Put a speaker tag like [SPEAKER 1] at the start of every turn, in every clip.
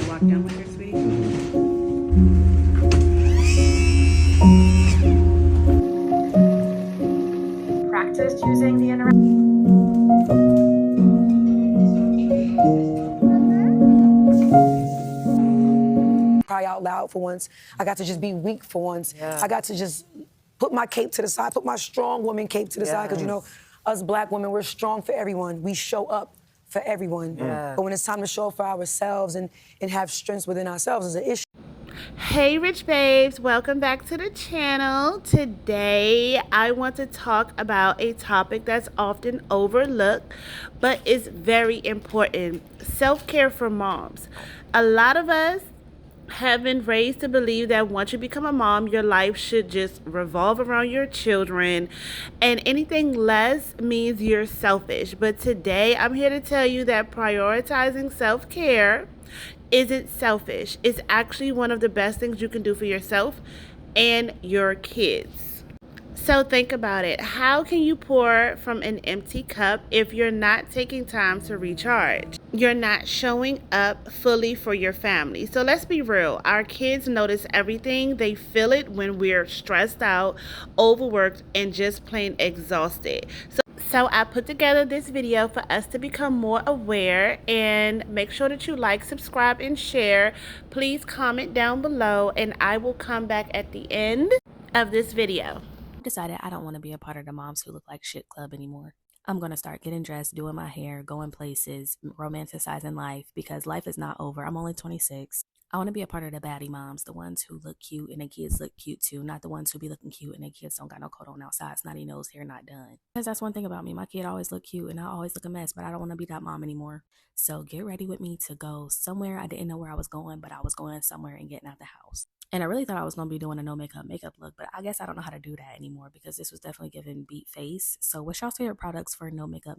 [SPEAKER 1] walk down with her, sweetie? Practiced using the internet.
[SPEAKER 2] Cry out loud for once. I got to just be weak for once. I got to just put my cape to the side, put my strong woman cape to the side, because you know, us black women, we're strong for everyone. We show up for everyone. But when it's time to show up for ourselves and have strengths within ourselves is an issue.
[SPEAKER 3] Hey Rych Babes, welcome back to the channel. Today I want to talk about a topic that's often overlooked but is very important: self-care for moms. A lot of us have been raised to believe that once you become a mom, your life should just revolve around your children, and anything less means you're selfish. But today I'm here to tell you that prioritizing self-care isn't selfish. It's actually one of the best things you can do for yourself and your kids. So think about it. How can you pour from an empty cup if you're not taking time to recharge? You're not showing up fully for your family. So let's be real. Our kids notice everything. They feel it when we're stressed out, overworked, and just plain exhausted. So I put together this video for us to become more aware, and make sure that you like, subscribe, and share. Please comment down below, and I will come back at the end of this video.
[SPEAKER 4] Decided I don't want to be a part of the moms who look like shit club anymore. I'm going to start getting dressed, doing my hair, going places, romanticizing life, because life is not over. I'm only 26. I want to be a part of the baddie moms, the ones who look cute and the kids look cute too, not the ones who be looking cute and the kids don't got no coat on outside, snotty nose, hair not done. Because that's one thing about me. My kid always look cute and I always look a mess, but I don't want to be that mom anymore. So get ready with me to go somewhere. I didn't know where I was going, but I was going somewhere and getting out the house. And I really thought I was going to be doing a no makeup look, but I guess I don't know how to do that anymore because this was definitely giving beat face. So what's y'all's favorite products for no makeup?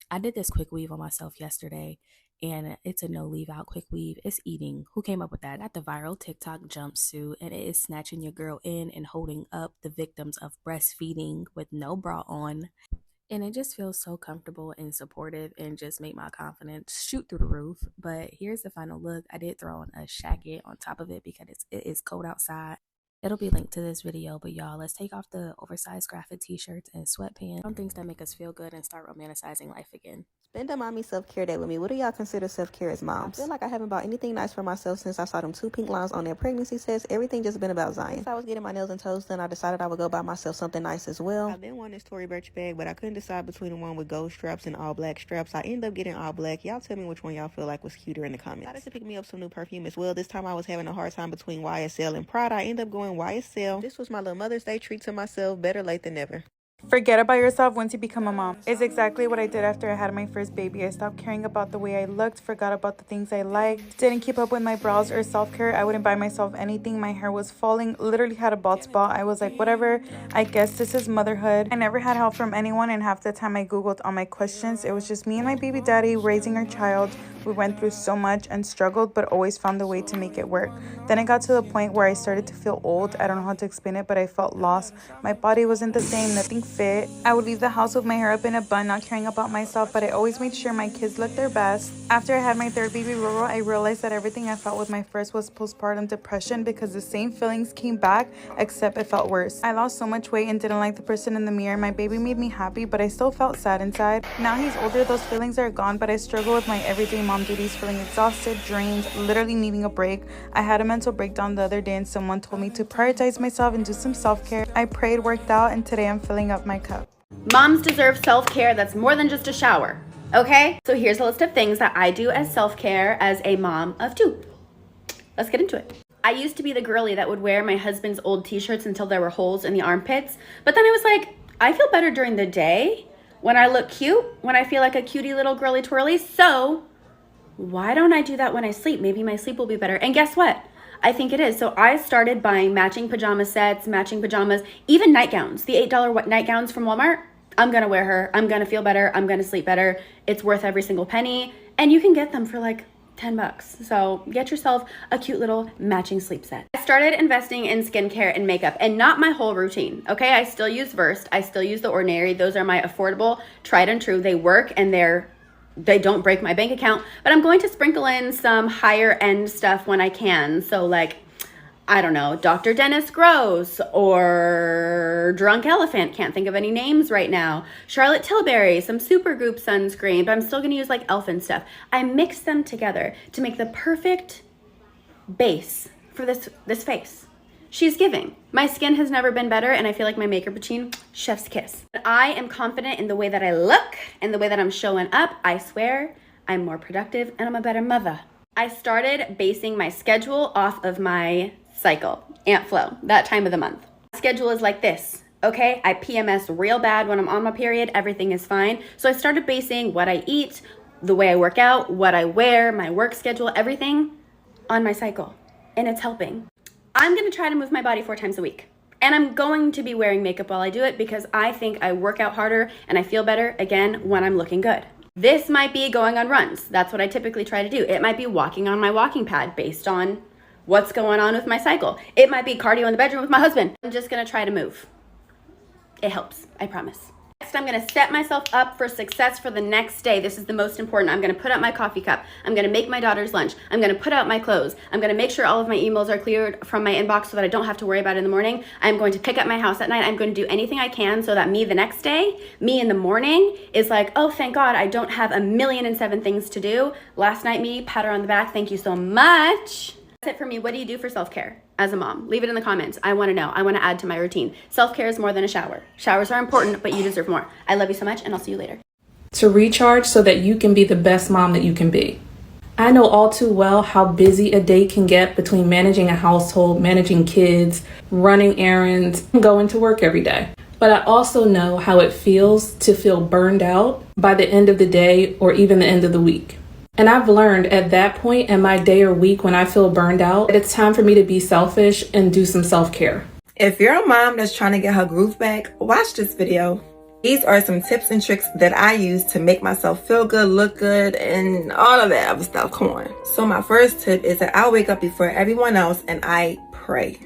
[SPEAKER 4] I did this quick weave on myself yesterday, and it's a no leave out quick weave. It's eating. Who came up with that? I got the viral TikTok jumpsuit, and it is snatching your girl in and holding up the victims of breastfeeding with no bra on. And it just feels so comfortable and supportive and just make my confidence shoot through the roof. But here's the final look. I did throw on a jacket on top of it because it is cold outside. It'll be linked to this video, but y'all, let's take off the oversized graphic t-shirts and sweatpants. Some things that make us feel good and start romanticizing life again.
[SPEAKER 5] Spend a mommy self-care day with me. What do y'all consider self-care as moms? I feel like I haven't bought anything nice for myself since I saw them 2 pink lines on their pregnancy test. Everything just been about Zion. Since I was getting my nails and toes done, I decided I would go buy myself something nice as well. I've been wanting this Tory Burch bag, but I couldn't decide between the one with gold straps and all black straps. I ended up getting all black. Y'all tell me which one y'all feel like was cuter in the comments. I decided to pick me up some new perfume as well. This time I was having a hard time between YSL and Prada. I ended up going YSL. This was my little Mother's Day treat to myself. Better late than never.
[SPEAKER 6] Forget about yourself once you become a mom. It's exactly what I did after I had my first baby. I stopped caring about the way I looked, forgot about the things I liked, didn't keep up with my brows or self-care. I wouldn't buy myself anything. My hair was falling, literally had a bald spot. I was like, whatever, I guess this is motherhood. I never had help from anyone, and half the time I googled all my questions. It was just me and my baby daddy raising our child. We went through so much and struggled, but always found a way to make it work. Then it got to the point where I started to feel old. I don't know how to explain it, but I felt lost. My body wasn't the same, nothing fit. I would leave the house with my hair up in a bun, not caring about myself, but I always made sure my kids looked their best. After I had my third baby, Roro, I realized that everything I felt with my first was postpartum depression, because the same feelings came back, except it felt worse. I lost so much weight and didn't like the person in the mirror. My baby made me happy, but I still felt sad inside. Now he's older, those feelings are gone, but I struggle with my everyday mom duties, feeling exhausted, drained, literally needing a break. I had a mental breakdown the other day, and someone told me to prioritize myself and do some self-care. I prayed, worked out, and today I'm filling up my cup.
[SPEAKER 7] Moms deserve self-care that's more than just a shower, okay? So here's a list of things that I do as self-care as a mom of 2. Let's get into it. I used to be the girly that would wear my husband's old t-shirts until there were holes in the armpits, but then I was like, I feel better during the day when I look cute, when I feel like a cutie little girly twirly, so why don't I do that when I sleep? Maybe my sleep will be better. And guess what? I think it is. So I started buying matching pajama sets, matching pajamas, even nightgowns. The $8 nightgowns from Walmart. I'm going to wear her. I'm going to feel better. I'm going to sleep better. It's worth every single penny. And you can get them for like $10. So get yourself a cute little matching sleep set. I started investing in skincare and makeup, and not my whole routine. Okay, I still use Versed. I still use The Ordinary. Those are my affordable, tried and true. They work and they're they don't break my bank account, but I'm going to sprinkle in some higher end stuff when I can. So like, I don't know, Dr. Dennis Gross or Drunk Elephant, can't think of any names right now. Charlotte Tilbury, some Supergoop sunscreen, but I'm still gonna use like Elfin stuff. I mix them together to make the perfect base for this face. She's giving. My skin has never been better, and I feel like my makeup routine, chef's kiss. I am confident in the way that I look and the way that I'm showing up. I swear I'm more productive and I'm a better mother. I started basing my schedule off of my cycle, ant flow, that time of the month. Schedule is like this, okay? I PMS real bad when I'm on my period. Everything is fine. So I started basing what I eat, the way I work out, what I wear, my work schedule, everything on my cycle, and it's helping. I'm gonna try to move my body 4 times a week. And I'm going to be wearing makeup while I do it because I think I work out harder and I feel better, again, when I'm looking good. This might be going on runs. That's what I typically try to do. It might be walking on my walking pad based on what's going on with my cycle. It might be cardio in the bedroom with my husband. I'm just gonna try to move. It helps, I promise. Next, I'm gonna set myself up for success for the next day. This is the most important. I'm gonna put up my coffee cup. I'm gonna make my daughter's lunch. I'm gonna put out my clothes. I'm gonna make sure all of my emails are cleared from my inbox so that I don't have to worry about it in the morning. I'm going to pick up my house at night. I'm going to do anything I can so that me the next day, me in the morning is like, oh, thank God, I don't have 1,000,007 things to do. Last night, me, pat her on the back. Thank you so much. That's it for me. What do you do for self-care as a mom? Leave it in the comments. I want to know. I want to add to my routine. Self-care is more than a shower. Showers are important, but you deserve more. I love you so much, and I'll see you later.
[SPEAKER 8] To recharge so that you can be the best mom that you can be. I know all too well how busy a day can get between managing a household, managing kids, running errands, and going to work every day. But I also know how it feels to feel burned out by the end of the day or even the end of the week. And I've learned at that point in my day or week when I feel burned out, that it's time for me to be selfish and do some self-care.
[SPEAKER 9] If you're a mom that's trying to get her groove back, watch this video. These are some tips and tricks that I use to make myself feel good, look good, and all of that other stuff. Come on. So my first tip is that I wake up before everyone else and I pray.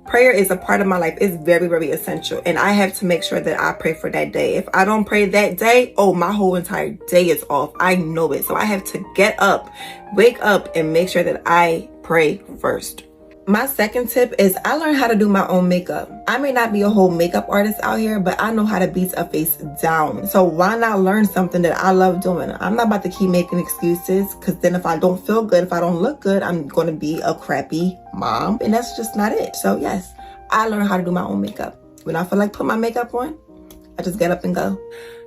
[SPEAKER 9] Prayer is a part of my life. It's very, very essential. And I have to make sure that I pray for that day. If I don't pray that day, oh, my whole entire day is off. I know it. So I have to get up, wake up, and make sure that I pray first. My second tip is I learned how to do my own makeup. I may not be a whole makeup artist out here, but I know how to beat a face down. So why not learn something that I love doing? I'm not about to keep making excuses, because then if I don't feel good, if I don't look good, I'm going to be a crappy mom. And that's just not it. So yes, I learned how to do my own makeup. When I feel like putting my makeup on, I just get up and go.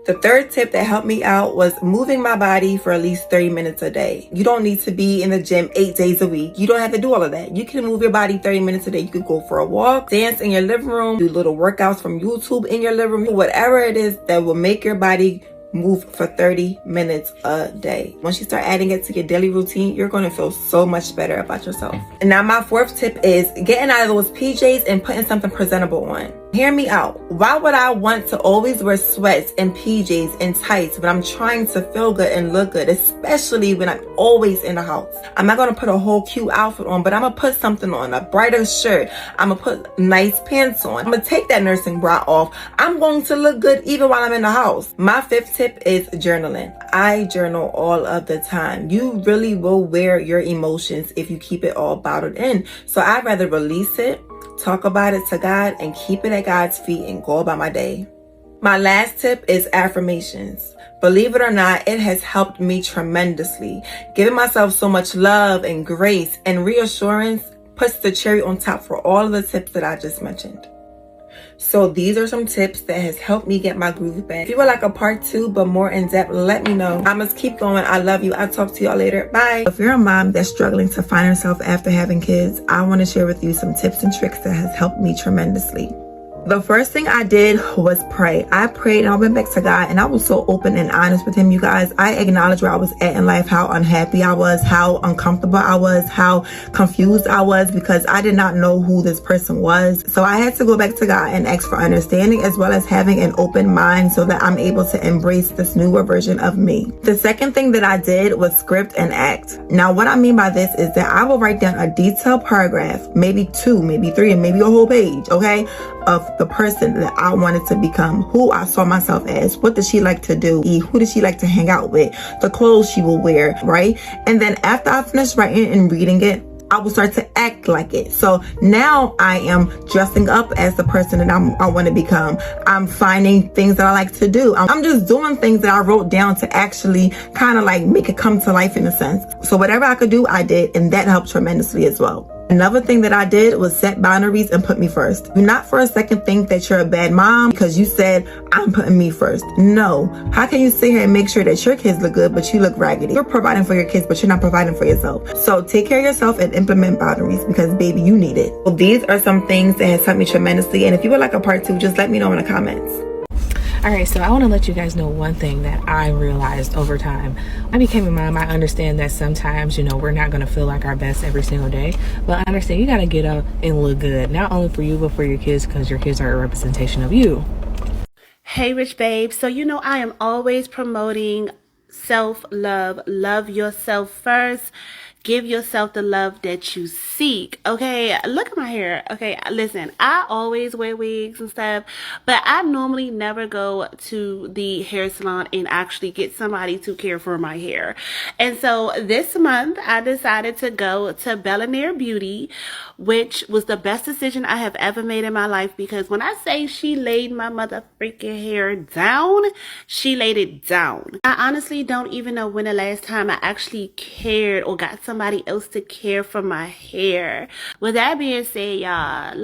[SPEAKER 9] The third tip that helped me out was moving my body for at least 30 minutes a day. You don't need to be in the gym 8 days a week. You don't have to do all of that. You can move your body 30 minutes a day. You could go for a walk, dance in your living room, do little workouts from YouTube in your living room, whatever it is that will make your body move for 30 minutes a day. Once you start adding it to your daily routine, you're going to feel so much better about yourself. And now my fourth tip is getting out of those PJs and putting something presentable on. Hear me out. Why would I want to always wear sweats and PJs and tights when I'm trying to feel good and look good, especially when I'm always in the house? I'm not going to put a whole cute outfit on, but I'm going to put something on, a brighter shirt. I'm going to put nice pants on. I'm going to take that nursing bra off. I'm going to look good even while I'm in the house. My fifth tip is journaling. I journal all of the time. You really will wear your emotions if you keep it all bottled in. So I'd rather release it, talk about it to God, and keep it at God's feet and go about my day. My last tip is affirmations. Believe it or not, it has helped me tremendously. Giving myself so much love and grace and reassurance puts the cherry on top for all of the tips that I just mentioned. So these are some tips that has helped me get my groove back. If you would like a part 2 but more in depth, let me know. I must keep going. I love you. I'll talk to y'all later. Bye. If you're a mom that's struggling to find herself after having kids, I want to share with you some tips and tricks that has helped me tremendously. The first thing I did was pray. I prayed and I went back to God, and I was so open and honest with him, you guys. I acknowledged where I was at in life, how unhappy I was, how uncomfortable I was, how confused I was, because I did not know who this person was. So I had to go back to God and ask for understanding, as well as having an open mind so that I'm able to embrace this newer version of me. The second thing that I did was script and act. Now, what I mean by this is that I will write down a detailed paragraph, maybe 2, maybe 3, and maybe a whole page, okay, of the person that I wanted to become, who I saw myself as. What does she like to do? Who does she like to hang out with? The clothes she will wear, right? And then after I finished writing and reading it, I will start to act like it. So now I am dressing up as the person that I want to become. I'm finding things that I like to do. I'm just doing things that I wrote down to actually kind of like make it come to life in a sense. So whatever I could do, I did, and that helped tremendously as well. Another thing that I did was set boundaries and put me first. Do not for a second think that you're a bad mom because you said, I'm putting me first. No. How can you sit here and make sure that your kids look good, but you look raggedy? You're providing for your kids, but you're not providing for yourself. So take care of yourself and implement boundaries because, baby, you need it. Well, these are some things that has helped me tremendously. And if you would like a part 2, just let me know in the comments.
[SPEAKER 8] Alright, so I want to let you guys know one thing that I realized over time. I became a mom. I understand that sometimes, we're not going to feel like our best every single day. But I understand you got to get up and look good. Not only for you, but for your kids, because your kids are a representation of you.
[SPEAKER 3] Hey, Rych Babes. So, I am always promoting self-love. Love yourself first. Give yourself the love that you seek. Okay, look at my hair. Okay, listen, I always wear wigs and stuff, but I normally never go to the hair salon and actually get somebody to care for my hair. And so this month I decided to go to Billionaire Beauty, which was the best decision I have ever made in my life, because when I say she laid my mother freaking hair down, she laid it down. I honestly don't even know when the last time I actually cared or got somebody else to care for my hair. With that being said, y'all,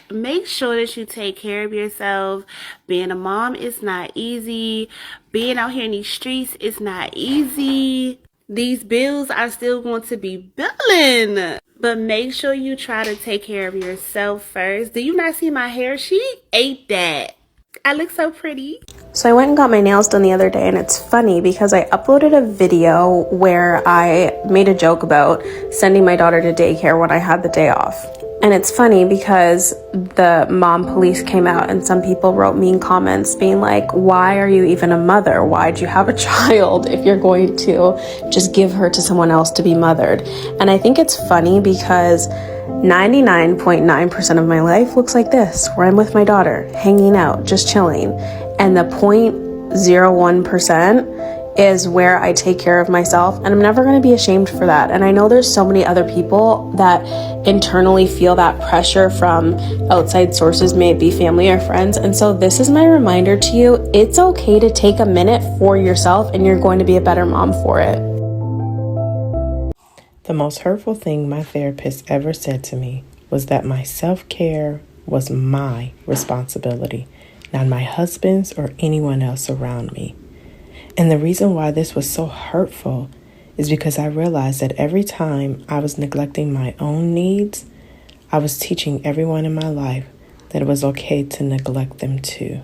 [SPEAKER 3] make sure that you take care of yourself. Being a mom is not easy. Being out here in these streets is not easy. These bills are still going to be billing. But make sure you try to take care of yourself first. Do you not see my hair? She ate that. I look so pretty.
[SPEAKER 10] So I went and got my nails done the other day, and it's funny because I uploaded a video where I made a joke about sending my daughter to daycare when I had the day off. And it's funny because the mom police came out and some people wrote mean comments being like, why are you even a mother? Why'd you have a child if you're going to just give her to someone else to be mothered? And I think it's funny because 99.9% of my life looks like this, where I'm with my daughter, hanging out, just chilling. And the 0.01% is where I take care of myself, and I'm never going to be ashamed for that. And I know there's so many other people that internally feel that pressure from outside sources, may it be family or friends. And so this is my reminder to you, it's okay to take a minute for yourself, and you're going to be a better mom for it.
[SPEAKER 11] The most hurtful thing my therapist ever said to me was that my self-care was my responsibility, not my husband's or anyone else around me. And the reason why this was so hurtful is because I realized that every time I was neglecting my own needs, I was teaching everyone in my life that it was okay to neglect them too.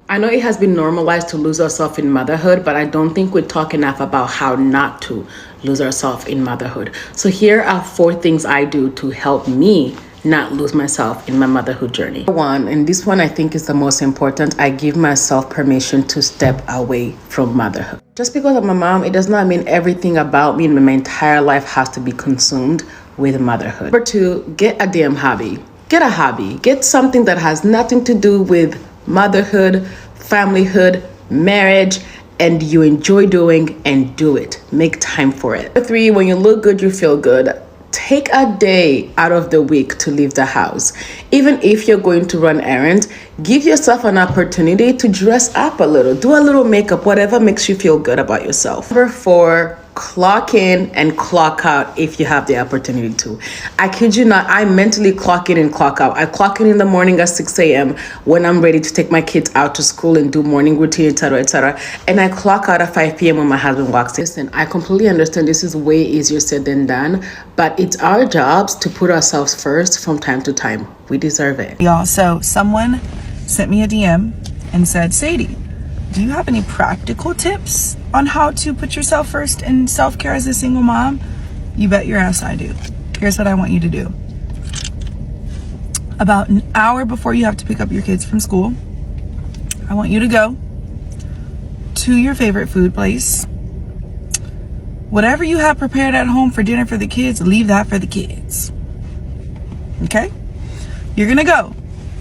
[SPEAKER 12] I know it has been normalized to lose ourselves in motherhood, but I don't think we talk enough about how not to lose ourselves in motherhood. So here are 4 things I do to help me not lose myself in my motherhood journey. One, and this one I think is the most important, I give myself permission to step away from motherhood. Just because I'm a mom, it does not mean everything about me in my entire life has to be consumed with motherhood. Number 2, get a damn hobby. Get a hobby. Get something that has nothing to do with motherhood, familyhood, marriage, and you enjoy doing, and do it. Make time for it. Number 3, when you look good, you feel good. Take a day out of the week to leave the house. Even if you're going to run errands, give yourself an opportunity to dress up a little, do a little makeup, whatever makes you feel good about yourself. Number 4, clock in and clock out if you have the opportunity to. I kid you not, I mentally clock in and clock out. I clock in the morning at 6 a.m. when I'm ready to take my kids out to school and do morning routine, etc., etc. And I clock out at 5 p.m. when my husband walks in. Listen, I completely understand this is way easier said than done, but it's our jobs to put ourselves first from time to time. We deserve it.
[SPEAKER 13] Y'all, so someone sent me a DM and said, Sadie, do you have any practical tips on how to put yourself first in self-care as a single mom? You bet your ass I do. Here's what I want you to do. About an hour before you have to pick up your kids from school, I want you to go to your favorite food place. Whatever you have prepared at home for dinner for the kids, leave that for the kids. Okay? You're gonna go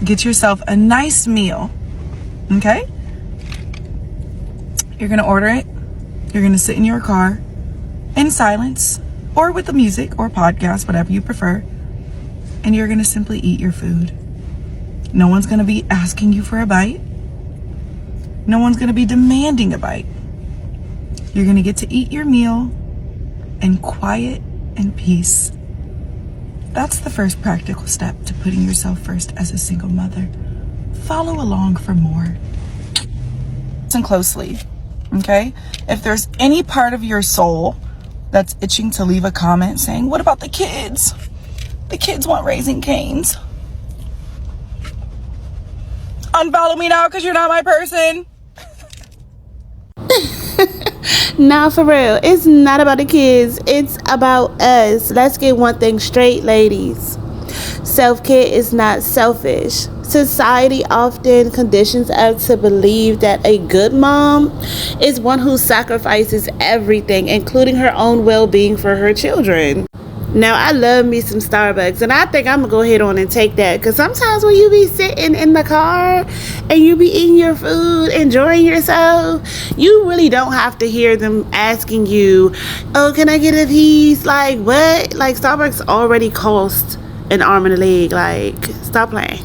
[SPEAKER 13] get yourself a nice meal, okay? You're gonna order it. You're gonna sit in your car in silence or with the music or podcast, whatever you prefer, and you're gonna simply eat your food. No one's gonna be asking you for a bite. No one's gonna be demanding a bite. You're gonna get to eat your meal in quiet and peace. That's the first practical step to putting yourself first as a single mother. Follow along for more. Listen closely, okay? If there's any part of your soul that's itching to leave a comment saying, what about the kids? The kids want Raising Cane's. Unfollow me now because you're not my person.
[SPEAKER 3] Nah, for real. It's not about the kids. It's about us. Let's get one thing straight, ladies. Self-care is not selfish. Society often conditions us to believe that a good mom is one who sacrifices everything, including her own well-being for her children. Now, I love me some Starbucks, and I think I'm going to go ahead on and take that, because sometimes when you be sitting in the car and you be eating your food, enjoying yourself, you really don't have to hear them asking you, oh, can I get a piece? Like, what? Like, Starbucks already cost an arm and a leg. Like, stop playing.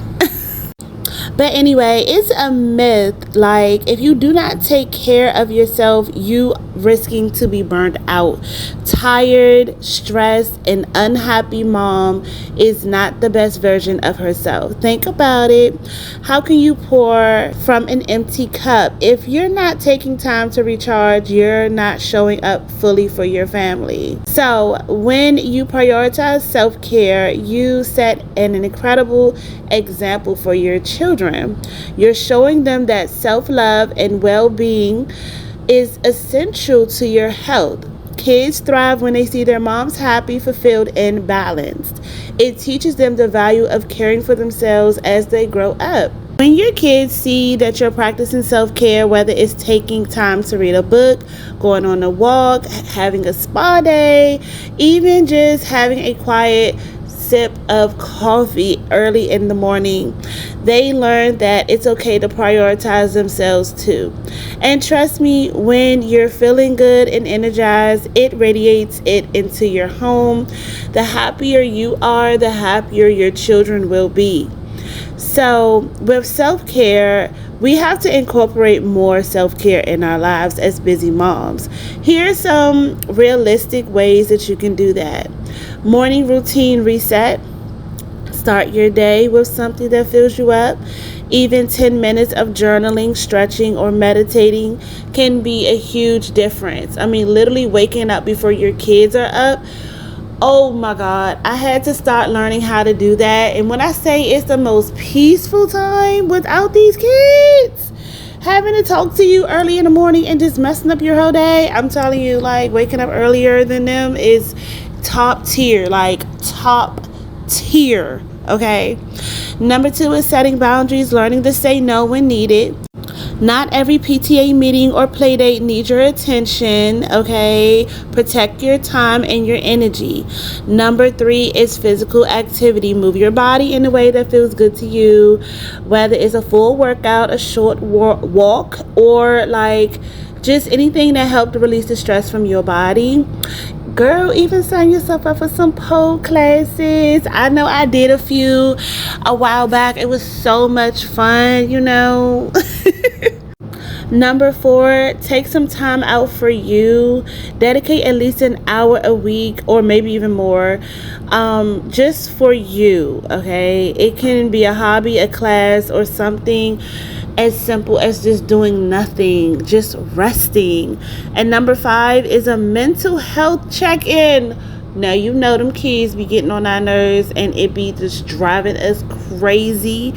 [SPEAKER 3] But anyway, it's a myth. Like, if you do not take care of yourself, you risking to be burned out. Tired, stressed, and unhappy mom is not the best version of herself. Think about it. How can you pour from an empty cup? If you're not taking time to recharge, you're not showing up fully for your family. So when you prioritize self-care, you set an incredible example for your children. You're showing them that self-love and well-being is essential to your health. Kids thrive when they see their moms happy, fulfilled, and balanced. It teaches them the value of caring for themselves as they grow up. When your kids see that you're practicing self-care, whether it's taking time to read a book, going on a walk, having a spa day, even just having a quiet sip of coffee early in the morning, they learn that it's okay to prioritize themselves too. And trust me, when you're feeling good and energized, it radiates it into your home. The happier you are, the happier your children will be. So with self-care, we have to incorporate more self-care in our lives as busy moms. Here are some realistic ways that you can do that. Morning routine reset. Start your day with something that fills you up. Even 10 minutes of journaling, stretching, or meditating can be a huge difference. I mean, literally waking up before your kids are up. Oh my God, I had to start learning how to do that. And when I say it's the most peaceful time without these kids, having to talk to you early in the morning and just messing up your whole day, I'm telling you, like, waking up earlier than them is top tier, like top tier, okay? Number 2 is setting boundaries, learning to say no when needed. Not every PTA meeting or play date needs your attention, okay? Protect your time and your energy. Number 3 is physical activity. Move your body in a way that feels good to you, whether it's a full workout, a short walk, or like just anything that helped to release the stress from your body. Girl, even sign yourself up for some pole classes. I know I did a few a while back. It was so much fun, you know. Number 4, take some time out for you. Dedicate at least an hour a week, or maybe even more, just for you, okay? It can be a hobby, a class, or something as simple as just doing nothing, just resting. And number 5 is a mental health check-in. Now, you know them kids be getting on our nerves and it be just driving us crazy.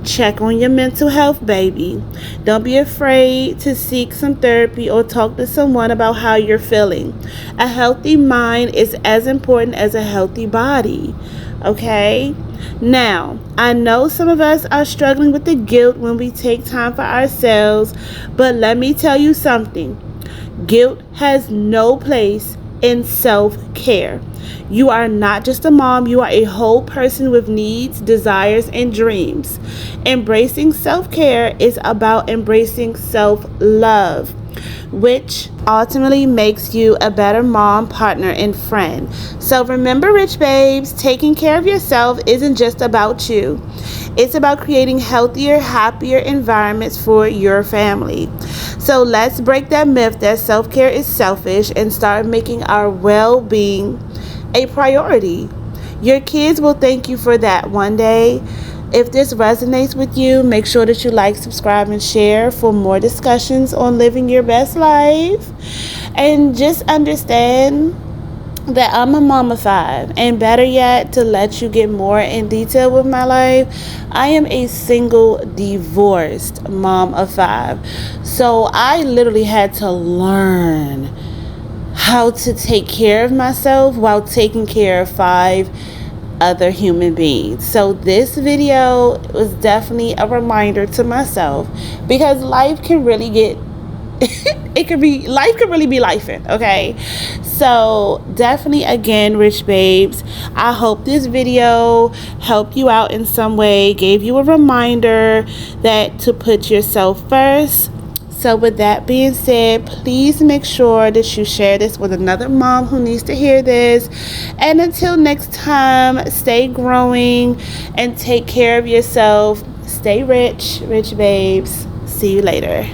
[SPEAKER 3] Check on your mental health, baby. Don't be afraid to seek some therapy or talk to someone about how you're feeling. A healthy mind is as important as a healthy body, okay? Now, I know some of us are struggling with the guilt when we take time for ourselves, but let me tell you something. Guilt has no place in self-care. You are not just a mom, you are a whole person with needs, desires, and dreams. Embracing self-care is about embracing self-love, which ultimately makes you a better mom, partner, and friend. So remember, Rich Babes, taking care of yourself isn't just about you. It's about creating healthier, happier environments for your family. So let's break that myth that self-care is selfish and start making our well-being a priority. Your kids will thank you for that one day. If this resonates with you, make sure that you like, subscribe, and share for more discussions on living your best life. And just understand that I'm a mom of 5, and better yet, to let you get more in detail with my life, I am a single divorced mom of 5. So I literally had to learn how to take care of myself while taking care of 5 other human beings. So this video was definitely a reminder to myself, because life can really get life can really be lifing, okay? So definitely, again, Rich Babes, I hope this video helped you out in some way, gave you a reminder that to put yourself first. So with that being said, please make sure that you share this with another mom who needs to hear this. And until next time, stay growing and take care of yourself. Stay rich, Rich Babes. See you later.